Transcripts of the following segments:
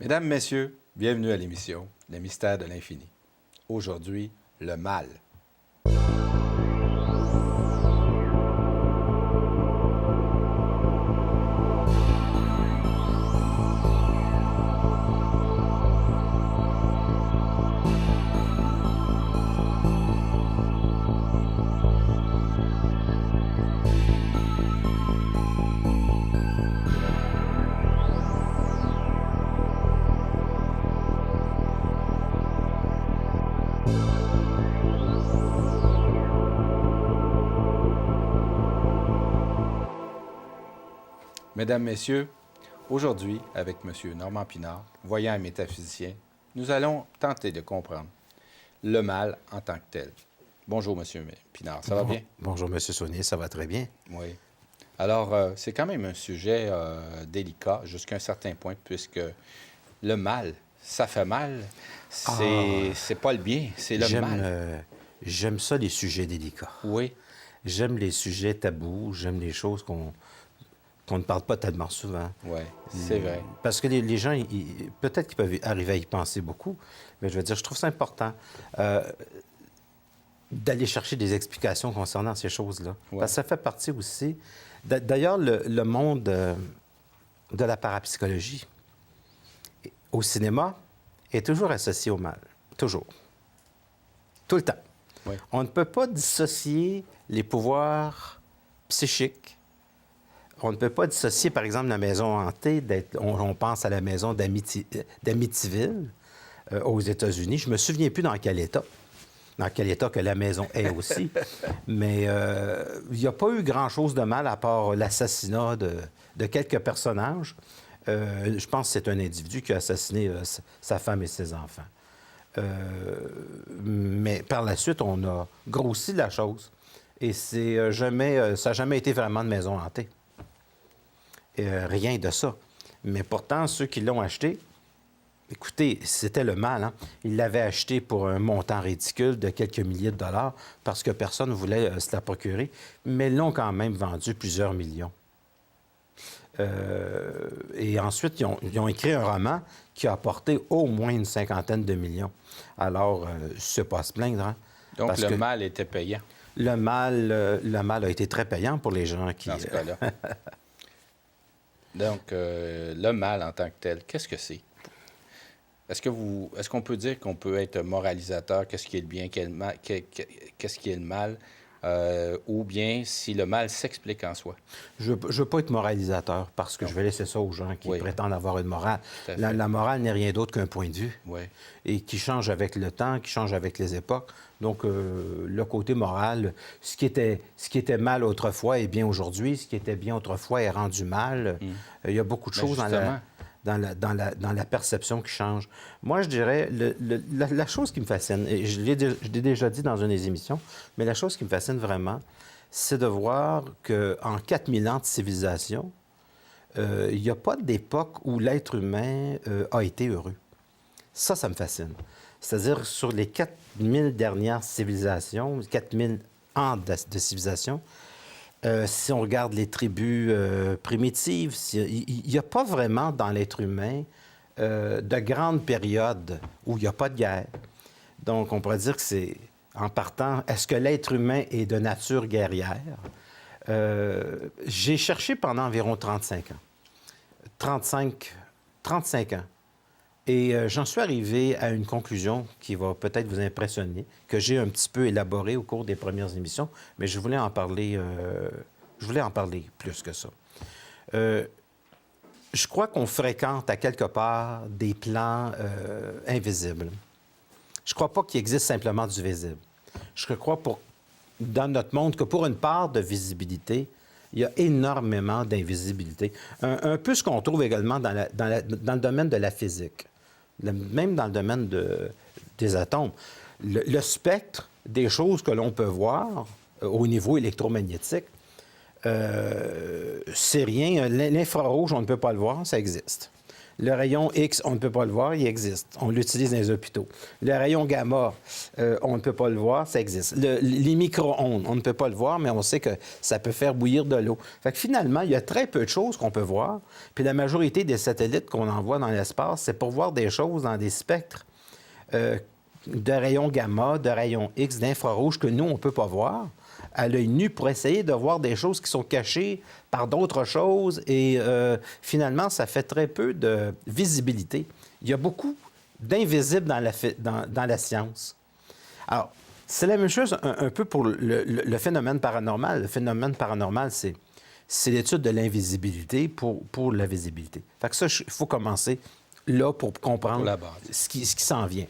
Mesdames, Messieurs, bienvenue à l'émission Les Mystères de l'Infini. Aujourd'hui, le mal. Mesdames, Messieurs, aujourd'hui, avec M. Normand Pinard, voyant et métaphysicien, nous allons tenter de comprendre le mal en tant que tel. Bonjour, M. Pinard, ça va bien? Bonjour, M. Saunier, ça va très bien. Oui. Alors, c'est quand même un sujet délicat jusqu'à un certain point, puisque le mal, ça fait mal. C'est pas le bien, c'est le mal. J'aime ça, les sujets délicats. Oui. J'aime les sujets tabous, j'aime les choses qu'on ne parle pas tellement souvent. Oui, c'est vrai. Parce que les gens, peut-être qu'ils peuvent arriver à y penser beaucoup, mais je veux dire, je trouve ça important d'aller chercher des explications concernant ces choses-là. Ouais. Parce que ça fait partie aussi... D'ailleurs, le monde de la parapsychologie au cinéma est toujours associé au mal. Toujours. Tout le temps. Oui. On ne peut pas dissocier les pouvoirs psychiques. On ne peut pas dissocier, par exemple, la maison hantée. On pense à la maison d'Amityville aux États-Unis. Je me souviens plus dans quel état que la maison est aussi. Mais il n'y a pas eu grand-chose de mal à part l'assassinat de quelques personnages. Je pense que c'est un individu qui a assassiné sa femme et ses enfants. Mais par la suite, on a grossi la chose. Et ça n'a jamais été vraiment de maison hantée. Rien de ça. Mais pourtant, ceux qui l'ont acheté, écoutez, c'était le mal. Hein? Ils l'avaient acheté pour un montant ridicule de quelques milliers de dollars parce que personne ne voulait se la procurer, mais ils l'ont quand même vendu plusieurs millions. Et ensuite, ils ont écrit un roman qui a apporté au moins une cinquantaine de millions. Alors, c'est pas à se plaindre. Hein? Donc, parce le mal était payant. Le mal a été très payant pour les gens qui... Dans ce cas-là. Donc, le mal en tant que tel, qu'est-ce que c'est? Est-ce qu'on peut dire qu'on peut être moralisateur, qu'est-ce qui est le bien, qu'est-ce qui est le mal, ou bien si le mal s'explique en soi? Je ne veux pas être moralisateur parce que je vais laisser ça aux gens qui prétendent avoir une morale. La morale n'est rien d'autre qu'un point de vue et qui change avec le temps, qui change avec les époques. Donc, le côté moral, ce qui était mal autrefois est bien aujourd'hui, ce qui était bien autrefois est rendu mal. Il y a beaucoup de choses dans la perception qui change. Moi, je dirais, la chose qui me fascine, et je l'ai déjà dit dans une des émissions, mais la chose qui me fascine vraiment, c'est de voir qu'en 4000 ans de civilisation, il n'y a pas d'époque où l'être humain a été heureux. Ça me fascine. C'est-à-dire, sur les 4000 dernières civilisations, 4000 ans de civilisation, si on regarde les tribus primitives, il n'y a pas vraiment dans l'être humain de grandes périodes où il n'y a pas de guerre. Donc, on pourrait dire que c'est, en partant, est-ce que l'être humain est de nature guerrière? J'ai cherché pendant environ 35 ans. 35 ans. Et j'en suis arrivé à une conclusion qui va peut-être vous impressionner, que j'ai un petit peu élaborée au cours des premières émissions, mais je voulais en parler plus que ça. Je crois qu'on fréquente à quelque part des plans invisibles. Je ne crois pas qu'il existe simplement du visible. Je crois dans notre monde que pour une part de visibilité, il y a énormément d'invisibilité. Un peu ce qu'on trouve également dans le domaine de la physique, même dans le domaine des atomes. Le spectre des choses que l'on peut voir au niveau électromagnétique, c'est rien. L'infrarouge, on ne peut pas le voir, ça existe. Le rayon X, on ne peut pas le voir, il existe. On l'utilise dans les hôpitaux. Le rayon gamma, on ne peut pas le voir, ça existe. Les micro-ondes, on ne peut pas le voir, mais on sait que ça peut faire bouillir de l'eau. Fait que finalement, il y a très peu de choses qu'on peut voir. Puis la majorité des satellites qu'on envoie dans l'espace, c'est pour voir des choses dans des spectres de rayons gamma, de rayons X, d'infrarouge que nous, on ne peut pas voir à l'œil nu pour essayer de voir des choses qui sont cachées par d'autres choses. Et finalement, ça fait très peu de visibilité. Il y a beaucoup d'invisibles dans la science. Alors, c'est la même chose un peu pour le phénomène paranormal. Le phénomène paranormal, c'est l'étude de l'invisibilité pour la visibilité. Fait que ça, il faut commencer là pour comprendre ce qui s'en vient.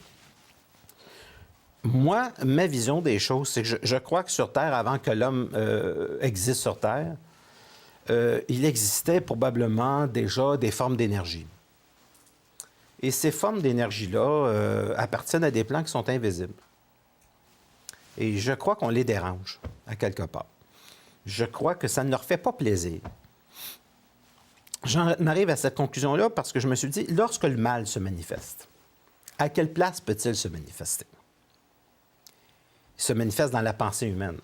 Moi, ma vision des choses, c'est que je crois que sur Terre, avant que l'homme existe sur Terre, il existait probablement déjà des formes d'énergie. Et ces formes d'énergie-là appartiennent à des plans qui sont invisibles. Et je crois qu'on les dérange, à quelque part. Je crois que ça ne leur fait pas plaisir. J'en arrive à cette conclusion-là parce que je me suis dit, lorsque le mal se manifeste, à quelle place peut-il se manifester? Il se manifeste dans la pensée humaine,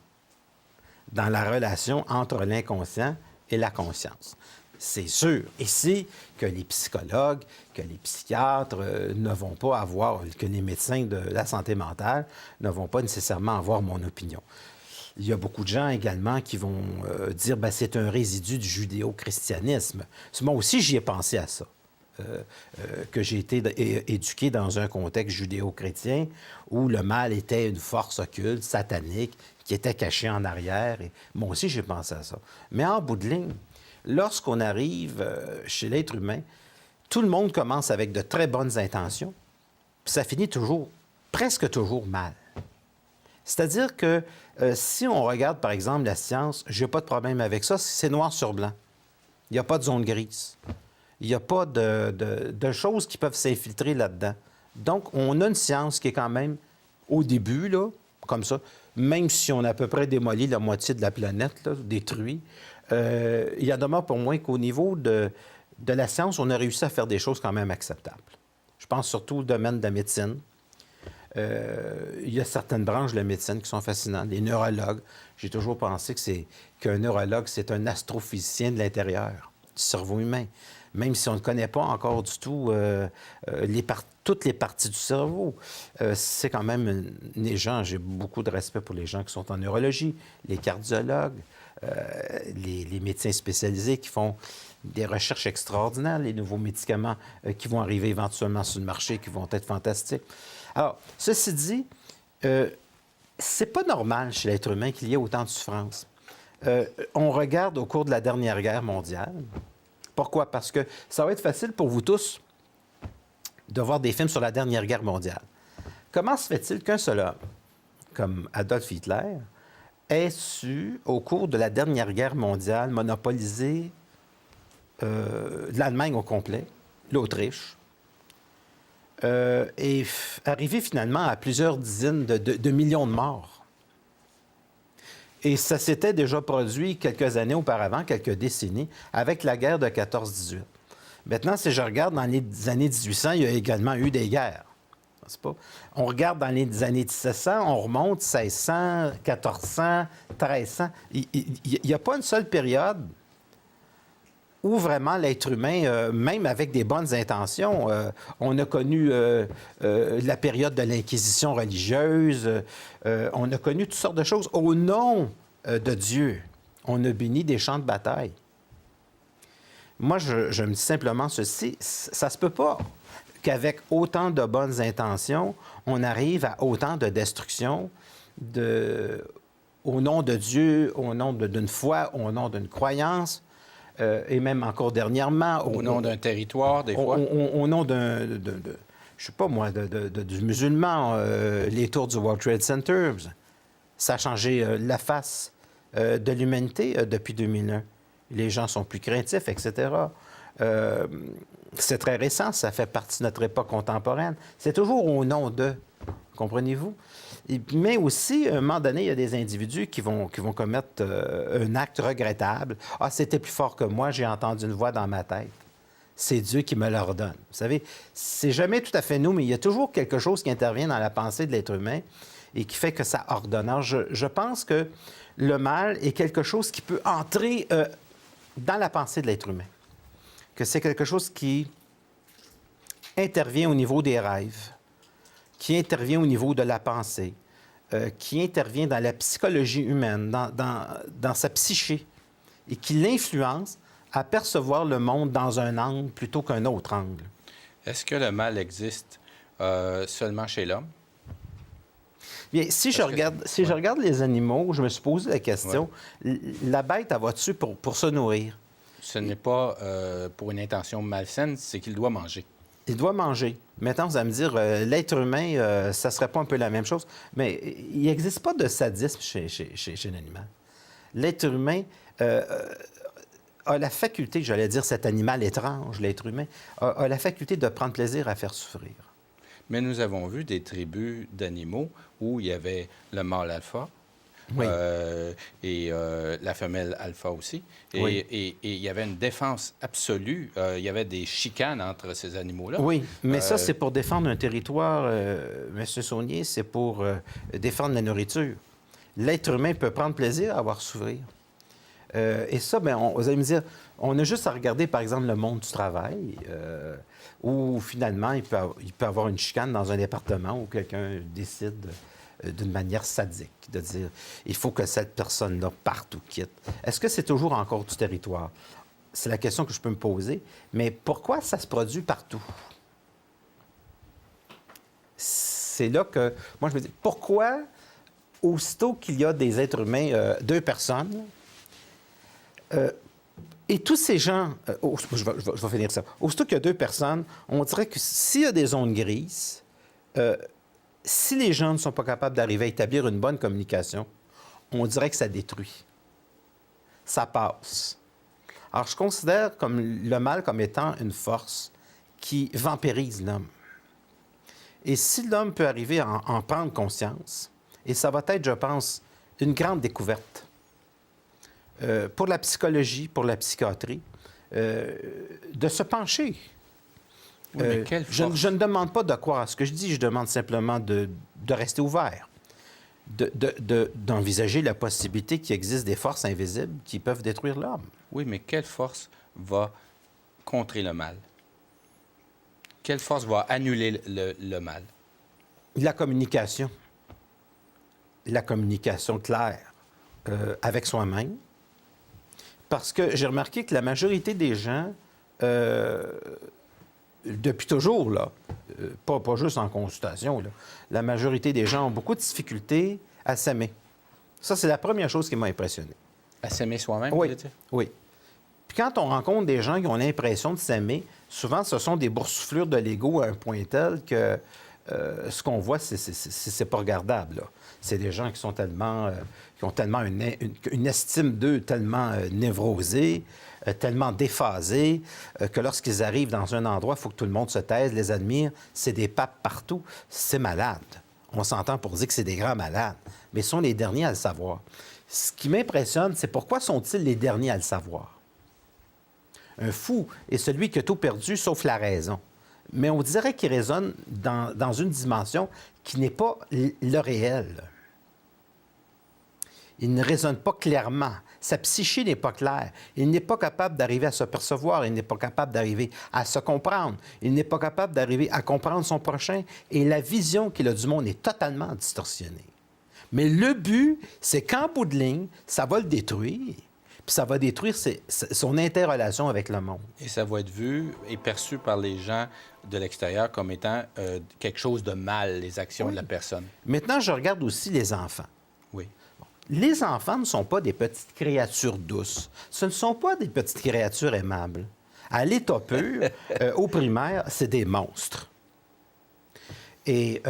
dans la relation entre l'inconscient et la conscience. C'est sûr ici que les psychologues, que les psychiatres ne vont pas avoir, que les médecins de la santé mentale ne vont pas nécessairement avoir mon opinion. Il y a beaucoup de gens également qui vont dire que c'est un résidu du judéo-christianisme. Moi aussi, j'y ai pensé à ça. Que j'ai été éduqué dans un contexte judéo-chrétien où le mal était une force occulte, satanique, qui était cachée en arrière. Et moi aussi, j'ai pensé à ça. Mais en bout de ligne, lorsqu'on arrive chez l'être humain, tout le monde commence avec de très bonnes intentions, puis ça finit toujours, presque toujours mal. C'est-à-dire que si on regarde, par exemple, la science, je n'ai pas de problème avec ça, c'est noir sur blanc. Il n'y a pas de zone grise. Il n'y a pas de choses qui peuvent s'infiltrer là-dedans. Donc, on a une science qui est quand même, au début, là, comme ça, même si on a à peu près démoli la moitié de la planète, là, détruit, il y en demeure pour moi qu'au niveau de la science, on a réussi à faire des choses quand même acceptables. Je pense surtout au domaine de la médecine. Il y a certaines branches de la médecine qui sont fascinantes. Les neurologues, j'ai toujours pensé qu'un neurologue, c'est un astrophysicien de l'intérieur, du cerveau humain. Même si on ne connaît pas encore du tout toutes les parties du cerveau. C'est quand même les gens, j'ai beaucoup de respect pour les gens qui sont en neurologie, les cardiologues, les médecins spécialisés qui font des recherches extraordinaires, les nouveaux médicaments qui vont arriver éventuellement sur le marché, qui vont être fantastiques. Alors, ceci dit, c'est pas normal chez l'être humain qu'il y ait autant de souffrance. On regarde au cours de la dernière guerre mondiale. Pourquoi? Parce que ça va être facile pour vous tous de voir des films sur la dernière guerre mondiale. Comment se fait-il qu'un seul homme, comme Adolf Hitler, ait su, au cours de la dernière guerre mondiale, monopoliser l'Allemagne au complet, l'Autriche, et arriver finalement à plusieurs dizaines de millions de morts? Et ça s'était déjà produit quelques années auparavant, quelques décennies, avec la guerre de 14-18. Maintenant, si je regarde dans les années 1800, il y a également eu des guerres. C'est pas... On regarde dans les années 1700, on remonte 1600, 1400, 1300. Il n'y a pas une seule période où vraiment l'être humain, même avec des bonnes intentions, on a connu la période de l'Inquisition religieuse, on a connu toutes sortes de choses. Au nom de Dieu, on a béni des champs de bataille. Moi, je me dis simplement ceci, ça se peut pas qu'avec autant de bonnes intentions, on arrive à autant de destruction au nom de Dieu, au nom d'une foi, au nom d'une croyance. Et même encore dernièrement... Au nom d'un territoire, des fois? Au nom je sais pas moi, du musulman, les tours du World Trade Center, ça a changé la face de l'humanité depuis 2001. Les gens sont plus craintifs, etc. C'est très récent, ça fait partie de notre époque contemporaine. C'est toujours au nom de, comprenez-vous? Mais aussi, à un moment donné, il y a des individus qui vont commettre un acte regrettable. « Ah, c'était plus fort que moi, j'ai entendu une voix dans ma tête. » c'est Dieu qui me l'ordonne. Vous savez, c'est jamais tout à fait nous, mais il y a toujours quelque chose qui intervient dans la pensée de l'être humain et qui fait que ça ordonne. Alors, je pense que le mal est quelque chose qui peut entrer dans la pensée de l'être humain, que c'est quelque chose qui intervient au niveau des rêves, qui intervient au niveau de la pensée, qui intervient dans la psychologie humaine, dans sa psyché, et qui l'influence à percevoir le monde dans un angle plutôt qu'un autre angle. Est-ce que le mal existe seulement chez l'homme? Bien, si je regarde les animaux, je me suis posé la question, la bête, elle va dessus pour se nourrir. Ce n'est pas pour une intention malsaine, c'est qu'il doit manger. Il doit manger. Maintenant, vous allez me dire, l'être humain, ça serait pas un peu la même chose? Mais il n'existe pas de sadisme chez l'animal. L'être humain a la faculté, j'allais dire cet animal étrange, l'être humain, a la faculté de prendre plaisir à faire souffrir. Mais nous avons vu des tribus d'animaux où il y avait le mâle alpha et la femelle alpha aussi. Et il y avait une défense absolue. Il y avait des chicanes entre ces animaux-là. Oui, mais ça, c'est pour défendre un territoire, M. Saunier, c'est pour défendre la nourriture. L'être humain peut prendre plaisir à voir souffrir. Et ça, bien, vous allez me dire, on a juste à regarder, par exemple, le monde du travail, où finalement, il peut avoir une chicane dans un département où quelqu'un décide d'une manière sadique, de dire il faut que cette personne-là parte ou quitte. Est-ce que c'est toujours encore du territoire? C'est la question que je peux me poser. Mais pourquoi ça se produit partout? C'est là que, moi, je me dis, pourquoi, aussitôt qu'il y a des êtres humains, deux personnes, et tous ces gens, je vais finir ça. Aussitôt qu'il y a deux personnes, on dirait que s'il y a des zones grises, si les gens ne sont pas capables d'arriver à établir une bonne communication, on dirait que ça détruit. Ça passe. Alors, je considère comme le mal comme étant une force qui vampirise l'homme. Et si l'homme peut arriver à en prendre conscience, et ça va être, je pense, une grande découverte, pour la psychologie, pour la psychiatrie, de se pencher. Oui, mais quelle force? Je ne demande pas de croire à ce que je dis, je demande simplement de rester ouvert, d'envisager la possibilité qu'il existe des forces invisibles qui peuvent détruire l'homme. Oui, mais quelle force va contrer le mal? Quelle force va annuler le mal? La communication. La communication claire avec soi-même. Parce que j'ai remarqué que la majorité des gens, depuis toujours, là, pas juste en consultation, là, la majorité des gens ont beaucoup de difficultés à s'aimer. Ça, c'est la première chose qui m'a impressionné. À s'aimer soi-même, oui, vous voulez dire? Oui. Puis quand on rencontre des gens qui ont l'impression de s'aimer, souvent, ce sont des boursouflures de l'ego à un point tel que ce qu'on voit, c'est pas regardable, là. C'est des gens qui sont tellement, qui ont tellement une estime d'eux tellement névrosée, tellement déphasée, que lorsqu'ils arrivent dans un endroit, il faut que tout le monde se taise, les admire. C'est des papes partout. C'est malade. On s'entend pour dire que c'est des grands malades, mais ils sont les derniers à le savoir. Ce qui m'impressionne, c'est pourquoi sont-ils les derniers à le savoir? Un fou est celui qui a tout perdu sauf la raison. Mais on dirait qu'il résonne dans une dimension qui n'est pas le réel. Il ne résonne pas clairement. Sa psyché n'est pas claire. Il n'est pas capable d'arriver à se percevoir. Il n'est pas capable d'arriver à se comprendre. Il n'est pas capable d'arriver à comprendre son prochain. Et la vision qu'il a du monde est totalement distorsionnée. Mais le but, c'est qu'en bout de ligne, ça va le détruire. Puis ça va détruire son interrelation avec le monde. Et ça va être vu et perçu par les gens de l'extérieur comme étant quelque chose de mal, les actions de la personne. Maintenant, je regarde aussi les enfants. Oui. Les enfants ne sont pas des petites créatures douces. Ce ne sont pas des petites créatures aimables. À l'état pur, au primaire, c'est des monstres. Et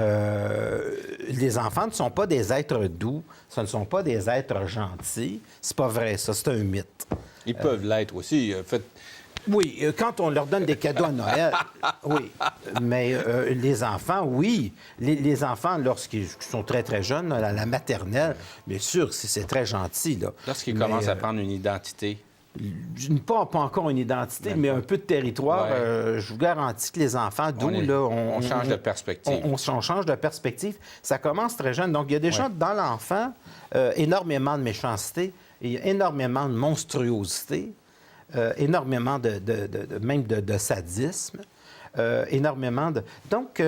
les enfants ne sont pas des êtres doux, ce ne sont pas des êtres gentils. C'est pas vrai, ça, c'est un mythe. Ils peuvent l'être aussi. Oui, quand on leur donne des cadeaux à Noël, oui. Mais les enfants, oui. Les enfants, lorsqu'ils sont très, très jeunes, à la maternelle, bien sûr, c'est très gentil, là. Lorsqu'ils commencent à prendre une identité pas encore une identité, mais un peu de territoire. Ouais. Je vous garantis que les enfants, on change de perspective. On change de perspective. Ça commence très jeune. Donc, il y a déjà dans l'enfant énormément de méchanceté, et énormément de monstruosité, énormément même de sadisme, énormément de... Donc,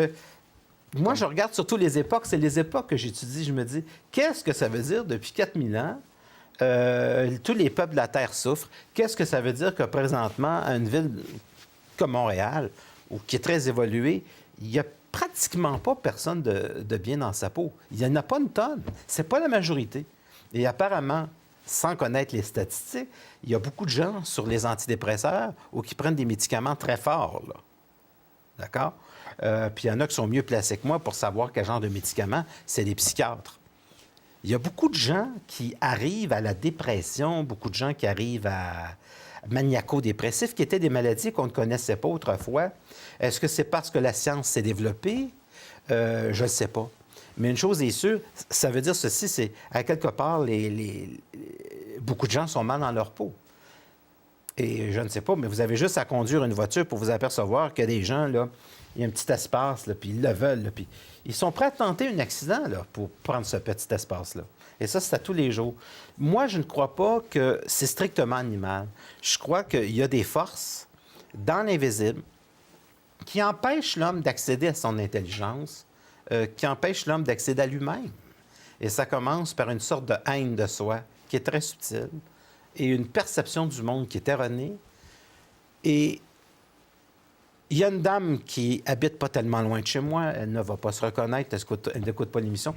moi, je regarde surtout les époques. C'est les époques que j'étudie. Je me dis, qu'est-ce que ça veut dire depuis 4000 ans? Tous les peuples de la Terre souffrent. Qu'est-ce que ça veut dire que présentement, à une ville comme Montréal, ou qui est très évoluée, il n'y a pratiquement pas personne de bien dans sa peau. Il n'y en a pas une tonne. C'est pas la majorité. Et apparemment, sans connaître les statistiques, il y a beaucoup de gens sur les antidépresseurs ou qui prennent des médicaments très forts, là. D'accord? Puis il y en a qui sont mieux placés que moi pour savoir quel genre de médicaments, c'est les psychiatres. Il y a beaucoup de gens qui arrivent à la dépression, beaucoup de gens qui arrivent à maniaco-dépressifs, qui étaient des maladies qu'on ne connaissait pas autrefois. Est-ce que c'est parce que la science s'est développée? Je ne sais pas. Mais une chose est sûre, ça veut dire ceci, c'est à quelque part, beaucoup de gens sont mal dans leur peau. Et je ne sais pas, mais vous avez juste à conduire une voiture pour vous apercevoir que des gens, là, il y a un petit espace, là, puis ils le veulent, là, puis ils sont prêts à tenter un accident là, pour prendre ce petit espace-là. Et ça, c'est à tous les jours. Moi, je ne crois pas que c'est strictement animal. Je crois qu'il y a des forces dans l'invisible qui empêchent l'homme d'accéder à son intelligence, qui empêchent l'homme d'accéder à lui-même. Et ça commence par une sorte de haine de soi qui est très subtile et une perception du monde qui est erronée. Et il y a une dame qui habite pas tellement loin de chez moi, elle ne va pas se reconnaître, elle n'écoute pas l'émission.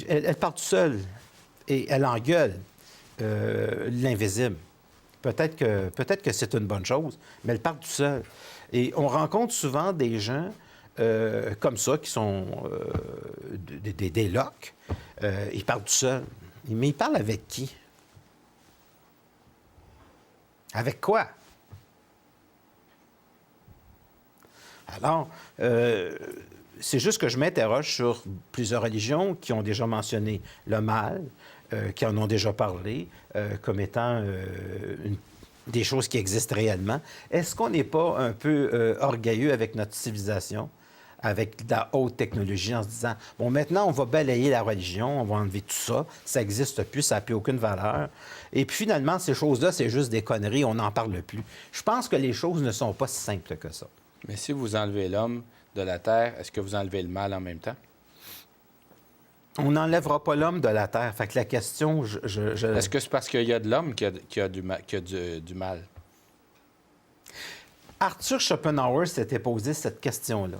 Elle part toute seule et elle engueule l'invisible. Peut-être que c'est une bonne chose, mais elle part toute seule. Et on rencontre souvent des gens comme ça, qui sont des locs. Ils parlent tout seuls. Mais ils parlent avec qui? Avec quoi? Alors, c'est juste que je m'interroge sur plusieurs religions qui ont déjà mentionné le mal, qui en ont déjà parlé comme étant des choses qui existent réellement. Est-ce qu'on n'est pas un peu orgueilleux avec notre civilisation, avec de la haute technologie, en se disant, bon, maintenant, on va balayer la religion, on va enlever tout ça, ça n'existe plus, ça n'a plus aucune valeur. Et puis finalement, ces choses-là, c'est juste des conneries, on n'en parle plus. Je pense que les choses ne sont pas si simples que ça. Mais si vous enlevez l'homme de la Terre, est-ce que vous enlevez le mal en même temps? On n'enlèvera pas l'homme de la Terre. Fait que la question, Est-ce que c'est parce qu'il y a de l'homme qui a du mal? Arthur Schopenhauer s'était posé cette question-là.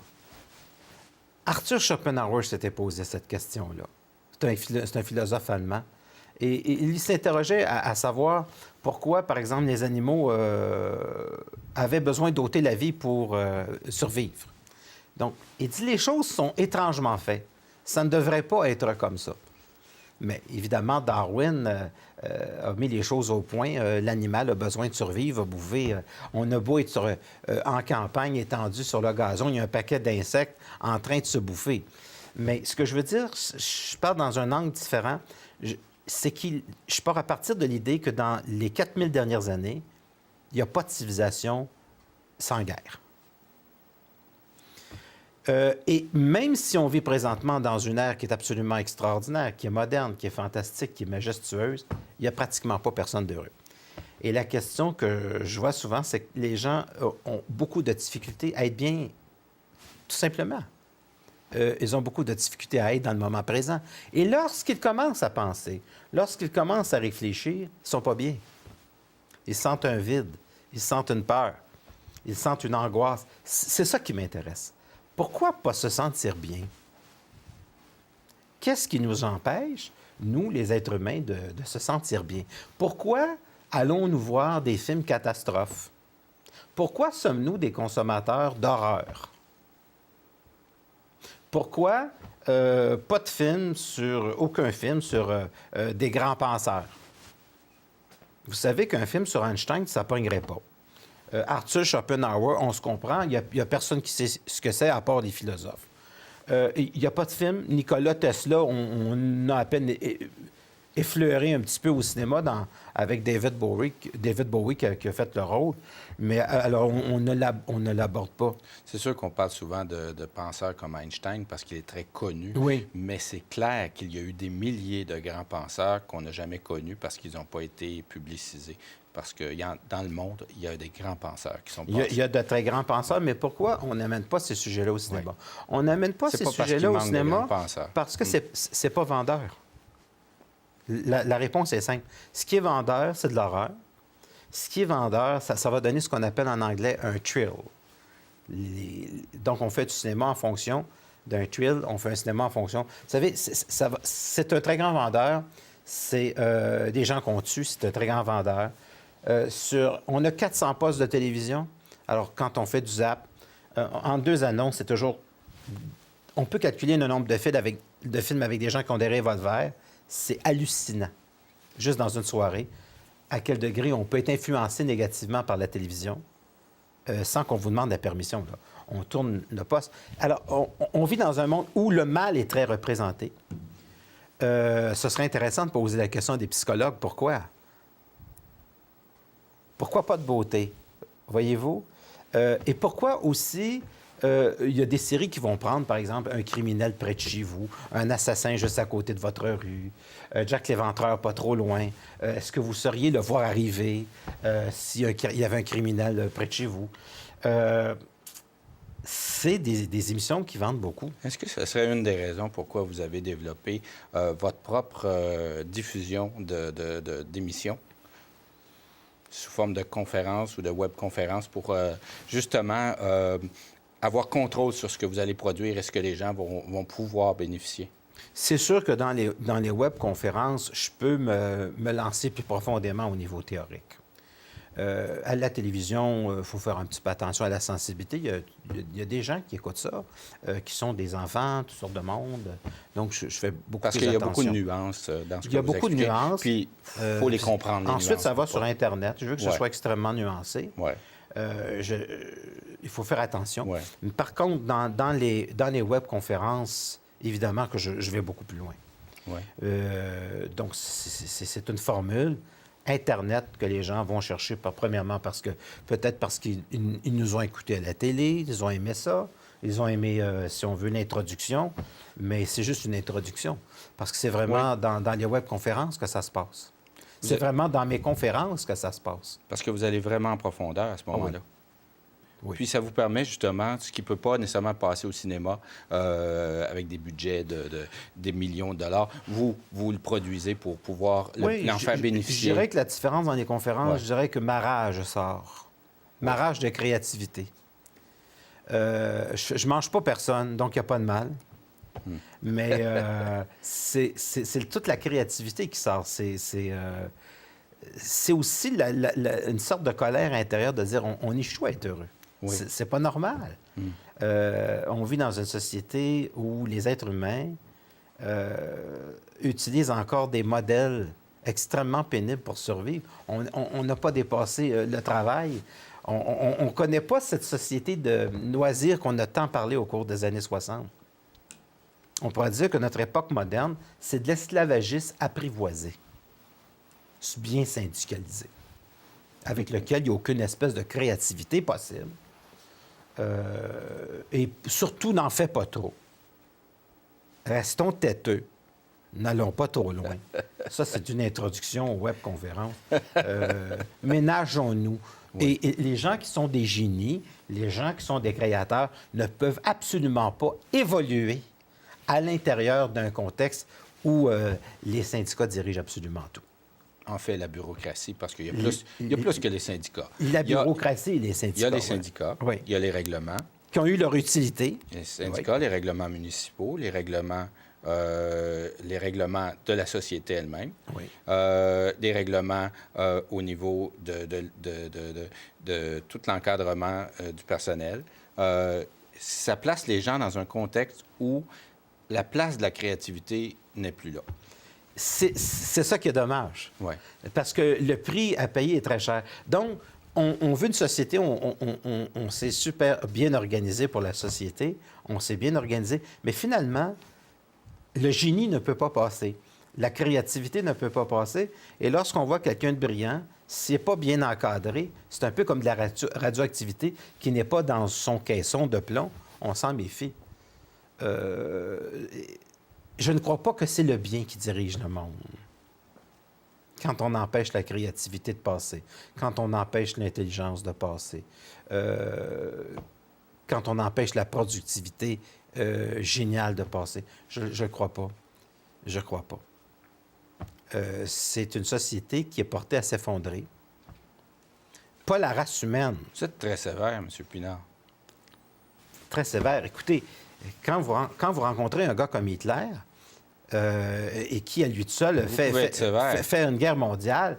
C'est un philosophe allemand. Et il s'interrogeait à savoir pourquoi, par exemple, les animaux avaient besoin d'ôter la vie pour survivre. Donc, il dit les choses sont étrangement faites. Ça ne devrait pas être comme ça. Mais évidemment, Darwin a mis les choses au point. L'animal a besoin de survivre, a bouffer. On a beau être en campagne, étendu sur le gazon, il y a un paquet d'insectes en train de se bouffer. Mais ce que je veux dire, je parle dans un angle différent, c'est que je pars à partir de l'idée que dans les 4000 dernières années, il n'y a pas de civilisation sans guerre. Et même si on vit présentement dans une ère qui est absolument extraordinaire, qui est moderne, qui est fantastique, qui est majestueuse, il n'y a pratiquement pas personne d'heureux. Et la question que je vois souvent, c'est que les gens ont beaucoup de difficultés à être bien, tout simplement. Ils ont beaucoup de difficultés à être dans le moment présent. Et lorsqu'ils commencent à penser, lorsqu'ils commencent à réfléchir, ils ne sont pas bien. Ils sentent un vide, ils sentent une peur, ils sentent une angoisse. C'est ça qui m'intéresse. Pourquoi pas se sentir bien? Qu'est-ce qui nous empêche, nous, les êtres humains, de se sentir bien? Pourquoi allons-nous voir des films catastrophes? Pourquoi sommes-nous des consommateurs d'horreur? Pourquoi pas de film aucun film sur des grands penseurs? Vous savez qu'un film sur Einstein, ça ne pognerait pas. Arthur Schopenhauer, on se comprend, il n'y a personne qui sait ce que c'est à part les philosophes. Il n'y a pas de film. Nicolas Tesla, on a à peine effleuré un petit peu au cinéma avec David Bowie qui a fait le rôle. Mais alors, on ne l'aborde pas. C'est sûr qu'on parle souvent de penseurs comme Einstein parce qu'il est très connu. Oui. Mais c'est clair qu'il y a eu des milliers de grands penseurs qu'on n'a jamais connus parce qu'ils n'ont pas été publicisés. Parce que dans le monde, il y a des grands penseurs qui sont passés. Il y a de très grands penseurs, mais pourquoi on n'amène pas ces sujets-là au cinéma? Oui. On n'amène pas ces sujets-là au cinéma parce que c'est pas vendeur. La réponse est simple. Ce qui est vendeur, c'est de l'horreur. Ce qui est vendeur, ça va donner ce qu'on appelle en anglais un thrill. Donc, on fait du cinéma en fonction d'un thrill. On fait un cinéma en fonction... Vous savez, c'est un très grand vendeur. C'est des gens qu'on tue, c'est un très grand vendeur. On a 400 postes de télévision. Alors, quand on fait du zap, en 2 annonces, c'est toujours... On peut calculer le nombre de films avec des gens qui ont des revolvers. C'est hallucinant, juste dans une soirée, à quel degré on peut être influencé négativement par la télévision sans qu'on vous demande la permission. Là. On tourne le poste. Alors, on vit dans un monde où le mal est très représenté. Ce serait intéressant de poser la question des psychologues. Pourquoi? Pourquoi pas de beauté? Voyez-vous? Et pourquoi aussi... il y a des séries qui vont prendre, par exemple, un criminel près de chez vous, un assassin juste à côté de votre rue, Jack l'Éventreur pas trop loin. Est-ce que vous sauriez le voir arriver s'il y avait un criminel près de chez vous? C'est des émissions qui vendent beaucoup. Est-ce que ce serait une des raisons pourquoi vous avez développé votre propre diffusion d'émissions sous forme de conférences ou de webconférences pour justement... avoir contrôle sur ce que vous allez produire et ce que les gens vont pouvoir bénéficier? C'est sûr que dans les webconférences, je peux me lancer plus profondément au niveau théorique. À la télévision, il faut faire un petit peu attention à la sensibilité. Il y a des gens qui écoutent ça, qui sont des enfants, toutes sortes de monde. Donc, je fais beaucoup Parce qu'il y a beaucoup de nuances dans ce que vous expliquez. Il y a beaucoup de nuances. Puis, il faut les comprendre, les ensuite, nuances, ça va sur Internet. Je veux que ce Ouais. soit extrêmement nuancé. Ouais. Il faut faire attention. Ouais. Par contre, dans les webconférences, évidemment que je vais beaucoup plus loin. Ouais. Donc, c'est une formule Internet que les gens vont chercher, premièrement peut-être parce qu'ils nous ont écoutés à la télé, ils ont aimé ça, ils ont aimé, si on veut, l'introduction, mais c'est juste une introduction, parce que c'est vraiment dans les webconférences que ça se passe. C'est vraiment dans mes conférences que ça se passe. Parce que vous allez vraiment en profondeur à ce moment-là. Oui. Puis ça vous permet justement, ce qui ne peut pas nécessairement passer au cinéma avec des budgets des millions de dollars, vous le produisez pour pouvoir l'en faire bénéficier. Je dirais que la différence dans les conférences, je dirais que ma rage sort. Ma rage de créativité. Je ne mange pas personne, donc il n'y a pas de mal. Mais c'est toute la créativité qui sort. C'est aussi une sorte de colère intérieure de dire on échoue à être heureux. Oui. C'est pas normal. On vit dans une société où les êtres humains utilisent encore des modèles extrêmement pénibles pour survivre. On n'a pas dépassé le travail. On ne connaît pas cette société de loisirs qu'on a tant parlé au cours des années 60. On pourrait dire que notre époque moderne, c'est de l'esclavagisme apprivoisé, bien syndicalisé, avec lequel il n'y a aucune espèce de créativité possible. Et surtout, n'en fais pas trop. Restons têteux. N'allons pas trop loin. Ça, c'est une introduction aux webconférences. Ménageons-nous. Oui. Et les gens qui sont des génies, les gens qui sont des créateurs, ne peuvent absolument pas évoluer à l'intérieur d'un contexte où les syndicats dirigent absolument tout. En fait, la bureaucratie, parce qu'il y a plus que les syndicats. La bureaucration et les syndicats. Il y a les syndicats, il y a les règlements. Qui ont eu leur utilité. Les syndicats, les règlements municipaux, les règlements de la société elle-même, des règlements au niveau de tout l'encadrement du personnel. Ça place les gens dans un contexte où la place de la créativité n'est plus là. C'est ça qui est dommage. Ouais. Parce que le prix à payer est très cher. Donc, on veut une société, on s'est super bien organisé pour la société, on s'est bien organisé, mais finalement, le génie ne peut pas passer. La créativité ne peut pas passer. Et lorsqu'on voit quelqu'un de brillant, s'il n'est pas bien encadré, c'est un peu comme de la radioactivité qui n'est pas dans son caisson de plomb. On s'en méfie. Je ne crois pas que c'est le bien qui dirige le monde. Quand on empêche la créativité de passer, quand on empêche l'intelligence de passer, quand on empêche la productivité géniale de passer, je ne crois pas. Je ne crois pas. C'est une société qui est portée à s'effondrer. Pas la race humaine. Vous êtes très sévère, M. Pinard. Très sévère. Écoutez, quand vous rencontrez un gars comme Hitler, et qui, à lui tout seul, fait une guerre mondiale,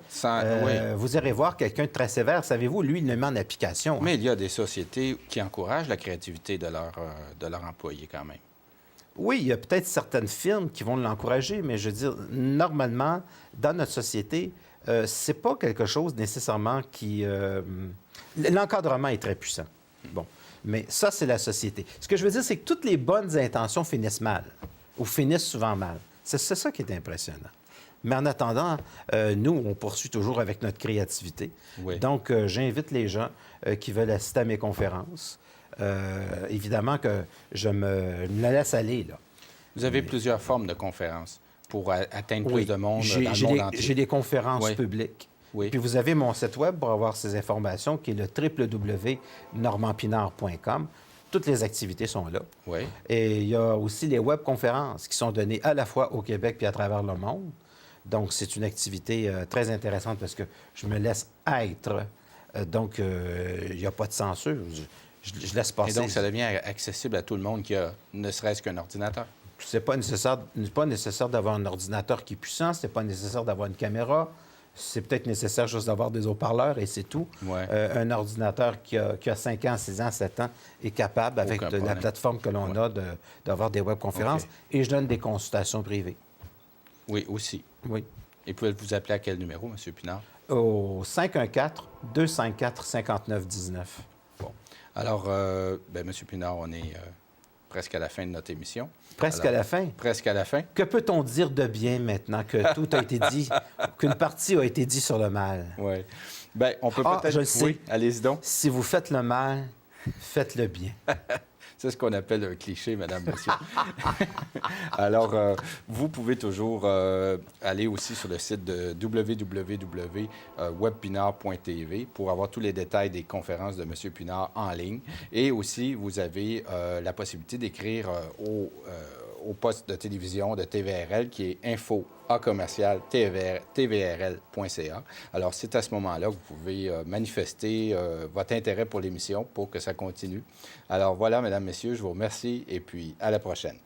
vous irez voir quelqu'un de très sévère. Savez-vous, lui, il le met en application. Mais il y a des sociétés qui encouragent la créativité de leurs employés quand même. Oui, il y a peut-être certaines firmes qui vont l'encourager, mais je veux dire, normalement, dans notre société, c'est pas quelque chose nécessairement qui... L'encadrement est très puissant. Bon. Mais ça, c'est la société. Ce que je veux dire, c'est que toutes les bonnes intentions finissent mal, ou finissent souvent mal. C'est ça qui est impressionnant. Mais en attendant, nous, on poursuit toujours avec notre créativité. Oui. Donc, j'invite les gens qui veulent assister à mes conférences. Évidemment que je me laisse aller, là. Vous avez plusieurs formes de conférences pour atteindre plus de monde dans le monde entier. J'ai des conférences publiques. Oui. Puis vous avez mon site web pour avoir ces informations, qui est le www.normandpinard.com. Toutes les activités sont là. Oui. Et il y a aussi les webconférences qui sont données à la fois au Québec puis à travers le monde. Donc, c'est une activité très intéressante parce que je me laisse être. Donc, il n'y a pas de censure. Je laisse passer. Et donc, ça devient accessible à tout le monde qui a ne serait-ce qu'un ordinateur. C'est pas nécessaire d'avoir un ordinateur qui est puissant. C'est pas nécessaire d'avoir une caméra. C'est peut-être nécessaire juste d'avoir des haut-parleurs et c'est tout. Ouais. Un ordinateur qui a 5 ans, 6 ans, 7 ans est capable, avec la plateforme que l'on a, d'avoir des webconférences. Okay. Et je donne des consultations privées. Oui, aussi. Oui. Et pouvez vous appeler à quel numéro, M. Pinard? Au 514-254-5919. Bon. Alors, M. Pinard, on est presque à la fin de notre émission. Presque à la fin? Presque à la fin. Que peut-on dire de bien maintenant que tout a été dit, qu'une partie a été dit sur le mal? Oui. Bien, on peut peut-être... je le sais. Oui, allez-y donc. Si vous faites le mal, faites le bien. C'est ce qu'on appelle un cliché, madame, monsieur. Alors, vous pouvez toujours aller aussi sur le site de www.webpinard.tv pour avoir tous les détails des conférences de M. Pinard en ligne. Et aussi, vous avez la possibilité d'écrire au poste de télévision de TVRL qui est info@tvrl.ca. Alors, c'est à ce moment-là que vous pouvez manifester votre intérêt pour l'émission pour que ça continue. Alors, voilà, mesdames, messieurs, je vous remercie et puis à la prochaine.